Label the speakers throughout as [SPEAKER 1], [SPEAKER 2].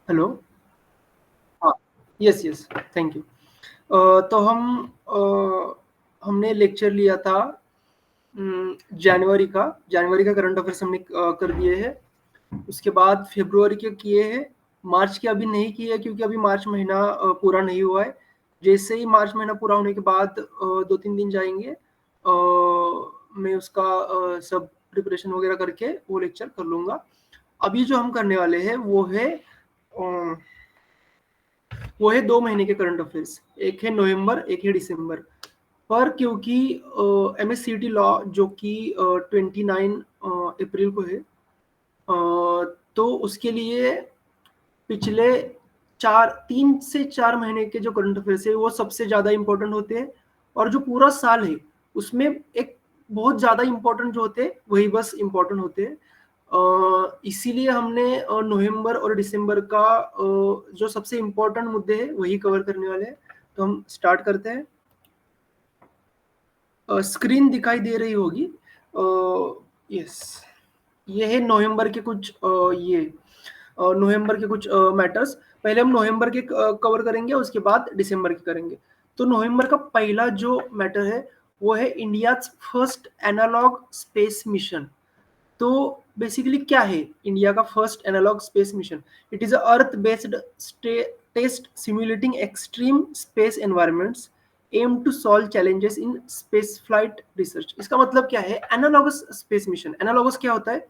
[SPEAKER 1] Hello. हाँ। Yes yes. Thank you. तो हमने लेक्चर लिया था जनवरी का करंट अफेयर्स हमने कर दिए हैं। उसके बाद फरवरी के किए हैं। मार्च के अभी नहीं किए क्योंकि अभी मार्च महीना पूरा नहीं हुआ है। जैसे ही मार्च महीना पूरा होने के बाद 2-3 दिन जाएंगे, मैं उसका सब प्रिपरेशन वगैरह करके वो लेक्चर कर लूँगा। अभी जो हम करने वाले हैं वो है 2 महीने के करंट अफेयर्स। एक है नवंबर, एक है दिसंबर। पर क्योंकि MSCT लॉ जो कि 29 अप्रैल को है, तो उसके लिए पिछले 3 से 4 महीने के जो करंट अफेयर्स है वो सबसे ज़्यादा इम्पोर्टेंट होते हैं। और जो पूरा साल है उसमें एक बहुत ज़्यादा इम्पोर्टेंट जो होते हैं वही बस इम्पोर्टेंट होते हैं। इसीलिए हमने नवंबर और दिसंबर का जो सबसे इम्पोर्टेंट मुद्दे हैं वही कवर करने वाले हैं। तो हम स्टार्ट करते हैं। स्क्रीन दिखाई दे रही होगी। यस। ये है नवंबर के कुछ नवंबर के कुछ मैटर्स। पहले हम नवंबर के कवर करेंगे, उसके बाद दिसंबर के करेंगे। तो नवंबर का पहला जो मैटर है वो है India first analog space mission. तो बेसिकली क्या है इंडिया का first analog space mission? It is earth based test simulating extreme space environments aim to solve challenges in space flight research. इसका मतलब क्या है एनालॉगस स्पेस मिशन? एनालॉगस क्या होता है?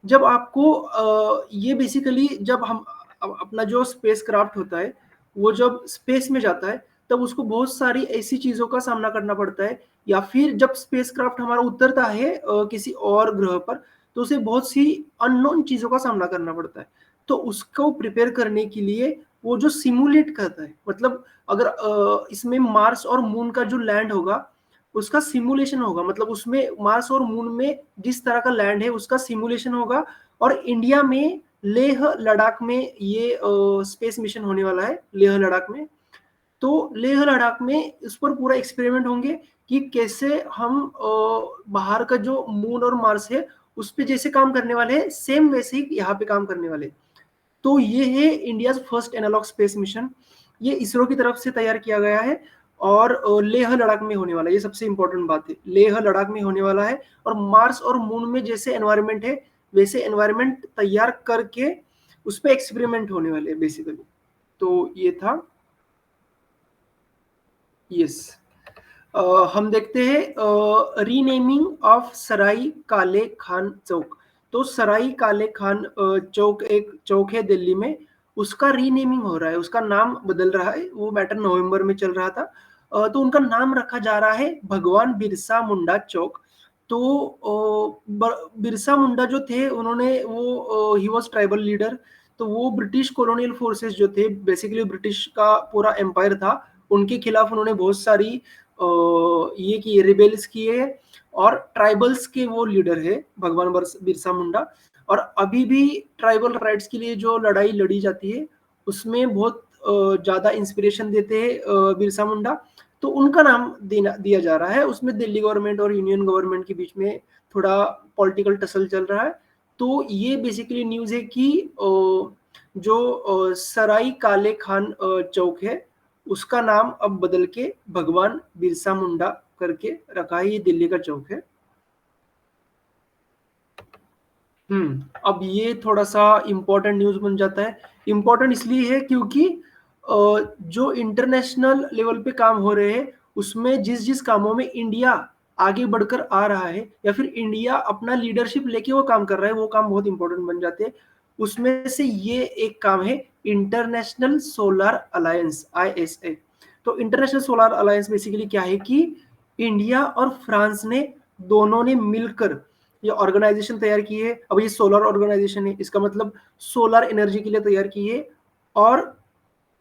[SPEAKER 1] जब आपको ये बेसिकली जब हम अपना जो स्पेस क्राफ्ट होता है वो जब स्पेस में जाता है तब उसको बहुत सारी ऐसी चीज़ों का सामना करना पड़ता है। या फिर जब स्पेस क्राफ्ट हमारा उतरता है किसी और ग्रह पर, तो उसे बहुत सी अननोन चीज़ों का सामना करना पड़ता है। तो उसको प्रिपेयर करने के लिए वो जो सिमुलेट करता है, मतलब अगर इसमें मार्स और मून का जो लैंड होगा उसका सिमुलेशन होगा, मतलब उसमें मार्स और मून में जिस तरह का लैंड है उसका सिमुलेशन होगा। और इंडिया में लेह लद्दाख में ये स्पेस मिशन होने वाला है, लेह लद्दाख में। तो लेह लद्दाख में इस पर पूरा एक्सपेरिमेंट होंगे कि कैसे हम बाहर का जो मून और मार्स है उस पे जैसे काम करने वाले हैं सेम वैसे ही यहाँ पे काम करने वाले। तो ये है India first analog space mission. ये इसरो की तरफ से तैयार किया गया है और लेह लद्दाख में होने वाला है। ये सबसे इंपॉर्टेंट बात है, लेह लद्दाख में होने वाला है। और मार्स और मून में जैसे एनवायरनमेंट है वैसे एनवायरनमेंट तैयार करके उस पर एक्सपेरिमेंट होने वाले हैं बेसिकली। तो ये था। यस। हम देखते हैं रीनेमिंग ऑफ सराई काले खान चौक। तो सराई काले खान चौक एक चौक है दिल्ली में, उसका रीनेमिंग हो रहा है, उसका नाम बदल रहा है। वो मैटर नवंबर में चल रहा था। तो उनका नाम रखा जा रहा है भगवान बिरसा मुंडा चौक। तो बिरसा मुंडा जो थे उन्होंने वो ही वॉज ट्राइबल लीडर। तो वो ब्रिटिश कॉलोनियल फोर्सेस जो थे, बेसिकली ब्रिटिश का पूरा एम्पायर था, उनके खिलाफ उन्होंने बहुत सारी ये किए, रिबेल्स किए। और ट्राइबल्स के वो लीडर है भगवान बिरसा मुंडा। और अभी भी ट्राइबल राइट्स के लिए जो लड़ाई लड़ी जाती है उसमें बहुत ज़्यादा इंस्पिरेशन देते हैं बिरसा मुंडा। तो उनका नाम दिया जा रहा है। उसमें दिल्ली गवर्नमेंट और यूनियन गवर्नमेंट के बीच में थोड़ा पॉलिटिकल टसल चल रहा है। तो ये बेसिकली न्यूज़ है कि जो सराई काले खान चौक है उसका नाम अब बदल के भगवान बिरसा मुंडा करके रखा है। ये दिल्ली का चौक है। अब ये थोड़ा सा इम्पोर्टेंट न्यूज बन जाता है। इम्पोर्टेंट इसलिए है क्योंकि जो इंटरनेशनल लेवल पे काम हो रहे हैं उसमें जिस जिस कामों में इंडिया आगे बढ़कर आ रहा है या फिर इंडिया अपना लीडरशिप लेके वो काम कर रहा है, वो काम बहुत इंपॉर्टेंट बन जाते हैं। उसमें से ये एक काम है इंटरनेशनल सोलर अलायंस, ISA। तो इंटरनेशनल सोलर अलायंस बेसिकली क्या है कि इंडिया और फ्रांस ने दोनों ने मिलकर ये ऑर्गेनाइजेशन तैयार की है। अब ये सोलर ऑर्गेनाइजेशन है, इसका मतलब सोलर एनर्जी के लिए तैयार की है। और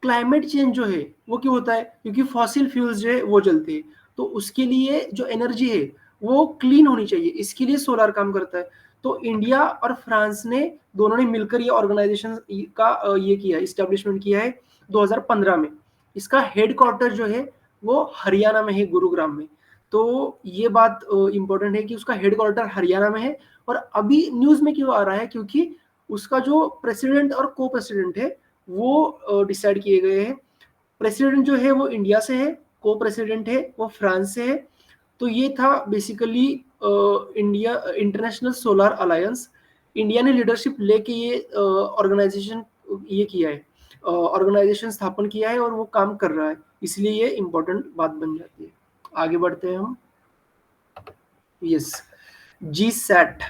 [SPEAKER 1] क्लाइमेट चेंज जो है वो क्यों होता है? क्योंकि फॉसिल फ्यूल्स जो है वो जलते हैं। तो उसके लिए जो एनर्जी है वो क्लीन होनी चाहिए, इसके लिए सोलर काम करता है। तो इंडिया और फ्रांस ने दोनों ने मिलकर ये ऑर्गेनाइजेशन का ये किया, इस्टेब्लिशमेंट किया है 2015 में। इसका हेडक्वार्टर जो है वो हरियाणा में है, गुरुग्राम में। तो ये बात इंपॉर्टेंट है कि उसका हेडक्वार्टर हरियाणा में है। और अभी न्यूज में क्यों आ रहा है? क्योंकि उसका जो प्रेसिडेंट और को प्रेसिडेंट है वो डिसाइड किए गए हैं। प्रेसिडेंट जो है वो इंडिया से है, को प्रेसिडेंट है वो फ्रांस से है। तो ये था basically India international solar alliance. India ने लीडरशिप लेके ये ऑर्गेनाइजेशन ये किया है, ऑर्गेनाइजेशन स्थापन किया है और वो काम कर रहा है, इसलिए ये इम्पोर्टेंट बात बन जाती है। आगे बढ़ते हैं हम। यस, जी सैट,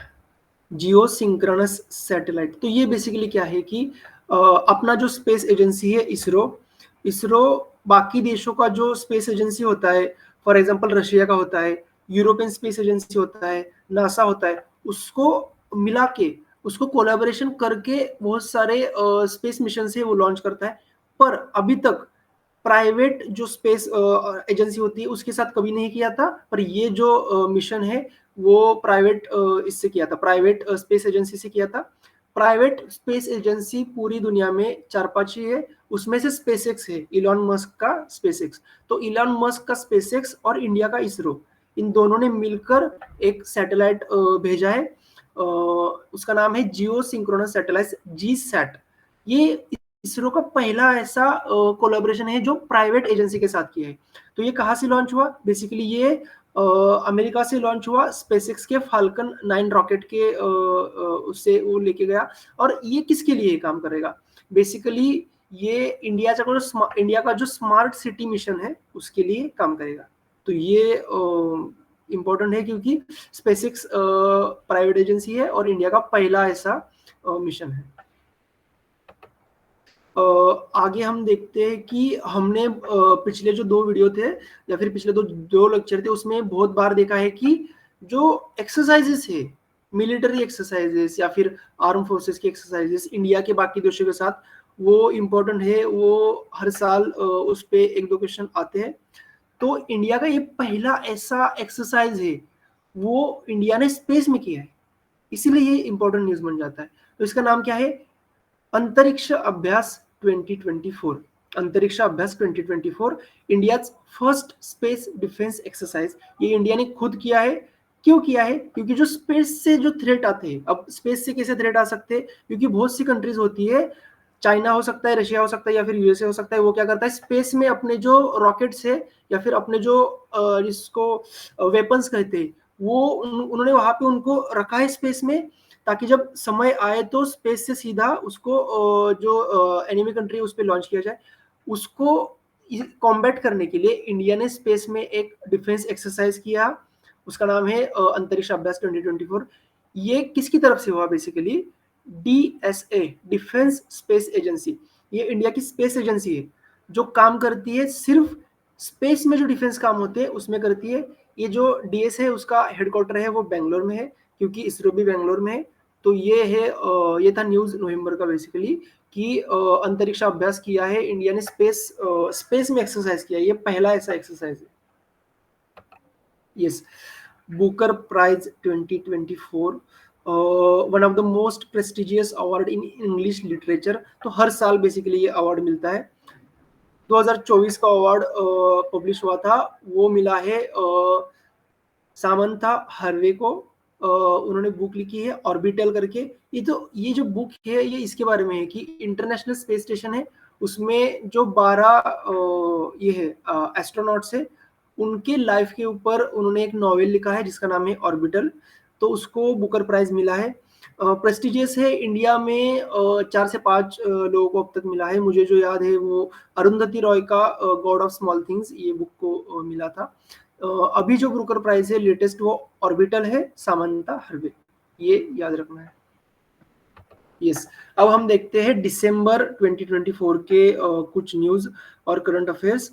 [SPEAKER 1] जियो सिंक्रोनस सैटेलाइट। तो ये बेसिकली क्या है कि अपना जो स्पेस एजेंसी है इसरो, इसरो बाकी देशों का जो स्पेस एजेंसी होता है, फॉर एग्जांपल रशिया का होता है, यूरोपियन स्पेस एजेंसी होता है, नासा होता है, उसको मिला के, उसको कोलैबोरेशन करके बहुत सारे स्पेस मिशन से वो लॉन्च करता है। पर अभी तक प्राइवेट जो स्पेस एजेंसी होती है उसके साथ कभी नहीं किया था, पर ये जो मिशन है वो प्राइवेट इससे किया था, प्राइवेट स्पेस एजेंसी से किया था। प्राइवेट स्पेस एजेंसी पूरी दुनिया में 4-5 ही है, उसमें से स्पेसएक्स है, इलॉन मस्क का स्पेसएक्स। तो इलॉन मस्क का स्पेसएक्स और इंडिया का इसरो, इन दोनों ने मिलकर एक सैटेलाइट भेजा है, उसका नाम है जियो सिंक्रोनस सैटेलाइट, जी सैट। ये इसरो का पहला ऐसा कोलैबोरेशन है जो प्राइवेट एजेंसी के साथ किया है। तो ये कहाँ से लॉन्च हुआ? बेसिकली ये अमेरिका से लॉन्च हुआ, स्पेसएक्स के फाल्कन 9 रॉकेट के उससे वो लेके गया। और ये किसके लिए काम करेगा? बेसिकली ये इंडिया का जो स्मार्ट सिटी मिशन है उसके लिए काम करेगा। तो ये इम्पोर्टेंट है क्योंकि स्पेसएक्स प्राइवेट एजेंसी है और इंडिया का पहला ऐसा मिशन है। आगे हम देखते हैं कि हमने पिछले जो 2 वीडियो थे या फिर पिछले दो लेक्चर थे उसमें बहुत बार देखा है कि जो एक्सरसाइजेस है, मिलिट्री एक्सरसाइजेस या फिर आर्म फोर्सेस की एक्सरसाइजेस इंडिया के बाकी देशों के साथ, वो इम्पोर्टेंट है, वो हर साल उस पे 1-2 क्वेश्चन आते हैं। तो इंडिया का ये पहला ऐसा एक्सरसाइज है वो इंडिया ने स्पेस में किया है, इसीलिए ये इम्पोर्टेंट न्यूज बन जाता है। तो इसका नाम क्या है? अंतरिक्ष अभ्यास 2024। अंतरिक्ष अभ्यास 2024 India first space defence exercise. ये इंडिया ने खुद किया है। क्यों किया है? क्योंकि जो स्पेस से जो थ्रेट आते हैं, अब स्पेस से कैसे थ्रेट आ सकते हैं? क्योंकि बहुत सी कंट्रीज होती है, चाइना हो सकता है, रशिया हो सकता है या फिर यूएसए हो सकता है, वो क्या करता है स्पेस में अपने जो रॉकेट्स है या फिर अपने जो जिसको वेपन्स कहते हैं, वो उन्होंने वहां पे उनको रखा है स्पेस में, ताकि जब समय आए तो स्पेस से सीधा उसको जो एनिमी कंट्री है उस पर लॉन्च किया जाए। उसको कॉम्बैट करने के लिए इंडिया ने स्पेस में एक डिफेंस एक्सरसाइज किया, उसका नाम है अंतरिक्ष अभ्यास 2024। ये किसकी तरफ से हुआ? Basically DSA, defence space agency. ये इंडिया की स्पेस एजेंसी है जो काम करती है सिर्फ स्पेस में, जो डिफेंस काम होते हैं उसमें करती है। ये जो डीएस है उसका हेडक्वार्टर है वो बेंगलोर में है, क्योंकि इसरो भी बेंगलोर में है। तो ये है ये था न्यूज नवंबर का बेसिकली कि अंतरिक्ष अभ्यास किया है इंडिया ने, स्पेस में एक्सरसाइज किया, ये पहला ऐसा एक्सरसाइज है। Yes, Booker Prize 2024, one of the most prestigious award in English literature. तो हर साल बेसिकली ये अवार्ड मिलता है। 2024 का अवार्ड पब्लिश हुआ था, वो मिला है सामंथा हार्वे को। उन्होंने बुक लिखी है ऑर्बिटल करके। ये जो बुक है ये इसके बारे में है कि इंटरनेशनल स्पेस स्टेशन है, उसमें जो 12 ये है एस्ट्रोनॉट्स है, उनके लाइफ के ऊपर उन्होंने एक नॉवेल लिखा है जिसका नाम है ऑर्बिटल। तो उसको बुकर प्राइज मिला है। प्रेस्टिजियस है, इंडिया में 4 से 5 लोगों को अब तक मिला है। मुझे जो याद है वो अरुंधति रॉय का गॉड ऑफ स्मॉल थिंग्स, ये बुक को मिला था। अभी जो ब्रूकर प्राइज है लेटेस्ट वो ऑर्बिटल है, सामंता हार्वे, ये याद रखना है। यस, अब हम देखते हैं दिसंबर 2024 के कुछ न्यूज और करंट अफेयर्स।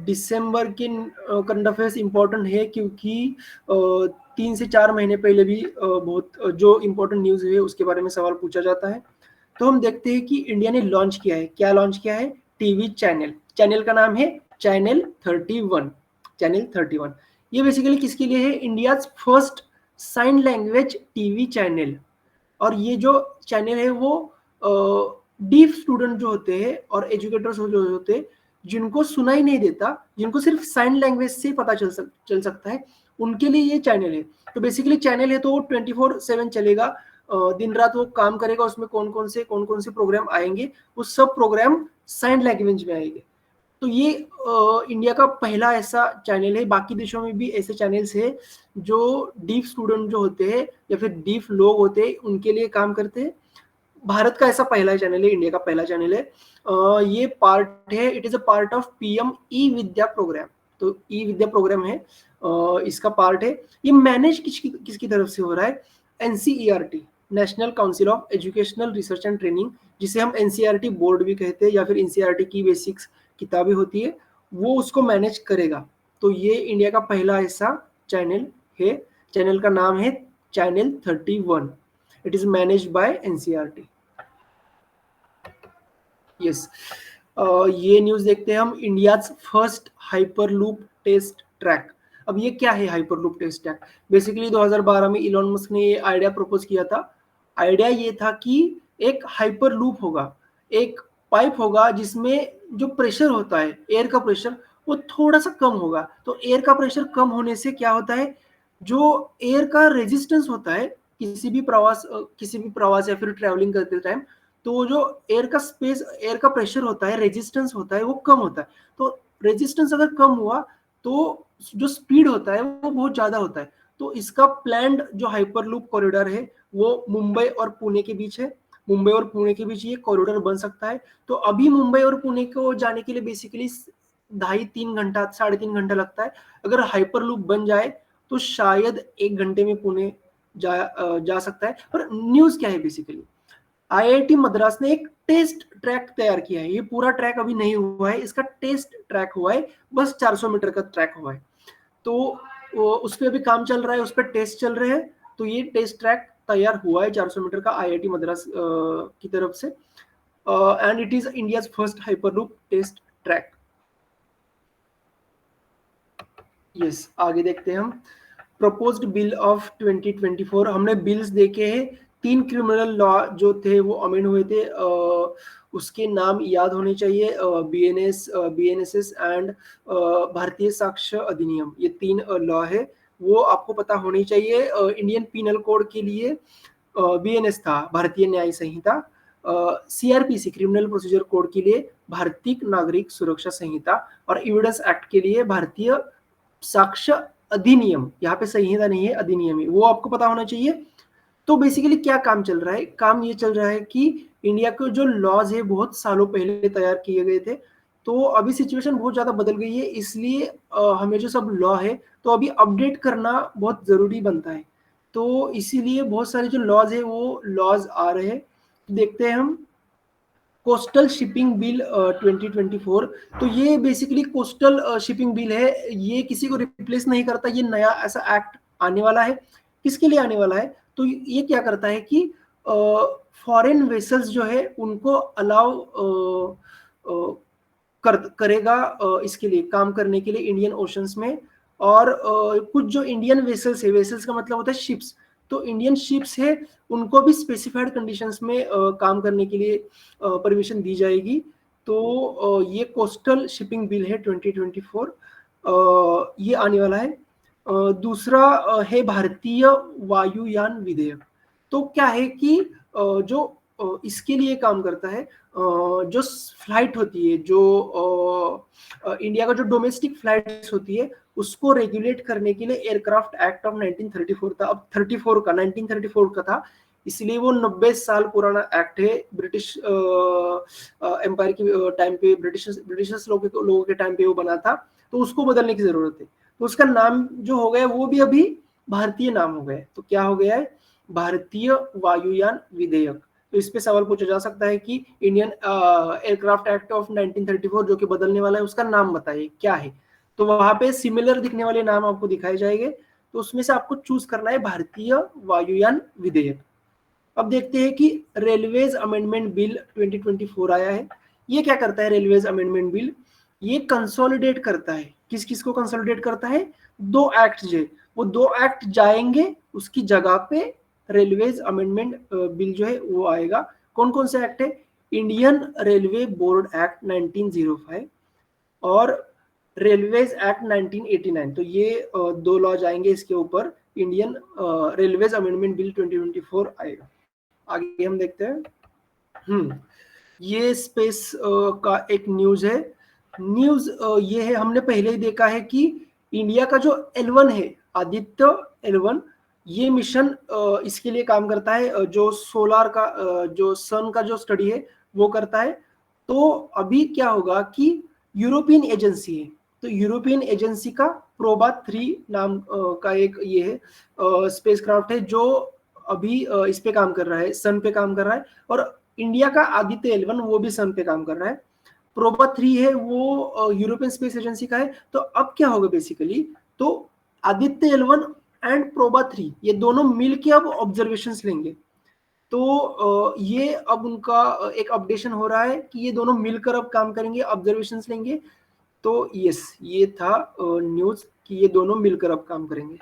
[SPEAKER 1] दिसंबर के करंट अफेयर्स इंपॉर्टेंट है क्योंकि 3 से 4 महीने पहले भी बहुत जो इंपॉर्टेंट न्यूज है उसके बारे में सवाल पूछा जाता है। तो हम देखते हैं कि इंडिया ने लॉन्च किया है, क्या लॉन्च किया है? TV channel. चैनल का नाम है चैनल 31। चैनल 31 ये बेसिकली किसके लिए है? India first sign language TV channel. और ये जो चैनल है वो डीफ स्टूडेंट जो होते हैं और एजुकेटर्स जो होते हैं, जिनको सुनाई नहीं देता, जिनको सिर्फ साइन लैंग्वेज से पता चल सकता है, उनके लिए ये चैनल है। तो बेसिकली चैनल है तो 24/7 चलेगा। दिन रात वो काम करेगा, उसमें कौन कौन से प्रोग्राम आएंगे, वो सब प्रोग्राम साइन लैंग्वेज में आएंगे। तो ये इंडिया का पहला ऐसा चैनल है। बाकी देशों में भी ऐसे चैनल्स है जो डीफ स्टूडेंट जो होते हैं या फिर डीफ लोग होते हैं उनके लिए काम करते हैं। भारत का ऐसा पहला चैनल है, इंडिया का पहला चैनल है। ये पार्ट है, it is a part of PM E Vidya programme. तो ई विद्या प्रोग्राम है, इसका पार्ट है। ये मैनेज किसकी तरफ से हो रहा है? NCERT, national council of educational research and training, जिसे हम एनसीईआरटी बोर्ड भी कहते हैं या फिर एनसीईआरटी की बेसिक्स किताबें होती है, वो उसको मैनेज करेगा। तो ये इंडिया का पहला ऐसा चैनल है। चैनल का नाम है channel 31। It is managed by NCERT. Yes, ये न्यूज देखते हैं हम। India's first hyperloop test track. अब ये क्या है हाइपरलूप टेस्ट ट्रैक? बेसिकली 2012 में इलॉन मस्क ने ये आइडिया प्रपोज किया था। आइडिया ये था कि एक हाइपरलूप होगा, एक पाइप होगा जिसमें जो प्रेशर होता है, एयर का प्रेशर, वो थोड़ा सा कम होगा। तो एयर का प्रेशर कम होने से क्या होता है, जो एयर का रेजिस्टेंस होता है किसी भी प्रवास या फिर ट्रैवलिंग करते टाइम, तो वो जो एयर का प्रेशर होता है, रेजिस्टेंस होता है, वो कम होता है। तो रेजिस्टेंस अगर कम हुआ तो जो स्पीड होता है वो बहुत ज्यादा होता है। तो इसका प्लान्ड जो हाइपरलूप कॉरिडोर है वो मुंबई और पुणे के बीच है। मुंबई और पुणे के बीच ये कॉरिडोर बन सकता है। तो अभी मुंबई और पुणे को जाने के लिए बेसिकली 2.5-3 घंटा, 3.5 घंटा लगता है। अगर हाइपरलूप बन जाए तो शायद 1 घंटे में पुणे जा सकता है। पर न्यूज क्या है बेसिकली, आईआईटी मद्रास ने एक टेस्ट ट्रैक तैयार किया है। ये पूरा ट्रैक अभी नहीं हुआ है, इसका टेस्ट ट्रैक हुआ है, बस 400 मीटर का ट्रैक हुआ है। तो उस पर अभी काम चल रहा है, उस पर टेस्ट चल रहे हैं। तो ये टेस्ट ट्रैक तैयार हुआ है 400 मीटर का आईआईटी मद्रास की तरफ से, and it is India first hyperloop test track. Yes, आगे देखते हैं हम। Proposed bill of 2024। हमने बिल्स देखे हैं। 3 क्रिमिनल लॉ जो थे वो अमेंड हुए थे। उसके नाम याद होने चाहिए, बीएनएसएस एंड भारतीय साक्ष्य अधिनियम। ये 3 लॉ है, वो आपको पता होनी चाहिए। इंडियन पीनल कोड के लिए बीएनएस था, भारतीय न्याय संहिता। सीआरपीसी क्रिमिनल प्रोसीजर कोड के लिए भारतीय नागरिक सुरक्षा संहिता, और एविडेंस एक्ट के लिए भारतीय साक्ष्य अधिनियम। यहाँ पे संहिता नहीं है, अधिनियम है, वो आपको पता होना चाहिए। तो बेसिकली क्या काम चल रहा है? काम ये चल रहा है कि इंडिया के जो लॉज है बहुत सालों पहले तैयार किए गए थे। तो अभी सिचुएशन बहुत ज्यादा बदल गई है, इसलिए हमें जो सब लॉ है तो अभी अपडेट करना बहुत जरूरी बनता है। तो इसीलिए बहुत सारे जो लॉज है वो लॉज आ रहे हैं। देखते हैं हम। Coastal shipping bill 2024। तो ये बेसिकली कोस्टल शिपिंग बिल है, ये किसी को रिप्लेस नहीं करता। ये नया ऐसा एक्ट आने वाला है। किसके लिए आने वाला है? तो ये क्या करता है कि फॉरेन वेसल्स जो है उनको अलाउ करेगा इसके लिए काम करने के लिए इंडियन ओशंस में। और कुछ जो इंडियन वेसल्स है, वेसल्स का मतलब होता है शिप्स, तो इंडियन शिप्स है उनको भी स्पेसिफाइड कंडीशंस में काम करने के लिए परमिशन दी जाएगी। तो ये कोस्टल शिपिंग बिल है 2024, ये आने वाला है। दूसरा है भारतीय वायुयान विधेयक। तो क्या है कि जो इसके लिए काम करता है, जो फ्लाइट होती है, जो इंडिया का जो डोमेस्टिक फ्लाइट्स होती है उसको रेगुलेट करने के लिए एयरक्राफ्ट एक्ट ऑफ 1934 था। अब 34 का 1934 का था, इसलिए वो 90 साल पुराना एक्ट है। ब्रिटिश एम्पायर के टाइम पे, ब्रिटिशर्स लोगों के टाइम पे वो बना था। तो उसको बदलने की जरूरत है। तो उसका नाम जो हो गया वो भी अभी भारतीय नाम हो गया। तो क्या हो गया है? भारतीय वायुयान विधेयक। तो इस पे सवाल पूछा जा सकता है कि इंडियन एयरक्राफ्ट एक्ट ऑफ 1934 जो कि बदलने वाला है उसका नाम बताइए क्या है। तो वहां पे सिमिलर दिखने वाले नाम आपको दिखाए जाएंगे, तो उसमें से आपको चूज करना है भारतीय वायुयान विधेयक। अब देखते हैं कि रेलवेज अमेंडमेंट बिल 2024 आया है। ये क्या करता है रेलवेज अमेंडमेंट बिल? ये कंसोलिडेट करता है, किस किस को कंसोलिडेट करता है? 2 एक्ट जो वो 2 एक्ट जाएंगे, उसकी जगह पे रेलवेज अमेंडमेंट बिल जो है वो आएगा। कौन कौन से एक्ट है? इंडियन रेलवे बोर्ड एक्ट 1905 और रेलवेज एक्ट 1989। तो ये 2 लॉ जाएंगे इसके ऊपर। इंडियन रेलवेज अमेंडमेंट बिल 2024 आएगा। आगे हम देखते हैं। ये स्पेस का एक न्यूज़ है। न्यूज़ ये है, हमने पहले ही देखा है कि इंडिया का जो L1 है, आदित्य L1, ये मिशन इसके लिए काम करता है, जो सोलार का जो सन का जो स्टडी है वो करता है। तो अभी क्या होगा कि यूरोपियन एजेंसी है, तो यूरोपियन एजेंसी का प्रोबा 3 नाम का एक ये है स्पेस क्राफ्ट है, जो अभी इस पे काम कर रहा है, सन पे काम कर रहा है। और इंडिया का आदित्य L1 वो भी सन पे काम कर रहा है। प्रोबा 3 है वो यूरोपियन स्पेस एजेंसी का है। तो अब क्या होगा बेसिकली, तो आदित्य L1 एंड प्रोबा 3 ये दोनों मिलके अब ऑब्जर्वेशंस लेंगे। तो ये अब उनका एक अपडेशन हो रहा है कि ये दोनों मिलकर अब काम करेंगे, ऑब्जर्वेशंस लेंगे। तो यस, ये था न्यूज़ कि ये दोनों मिलकर अब काम करेंगे।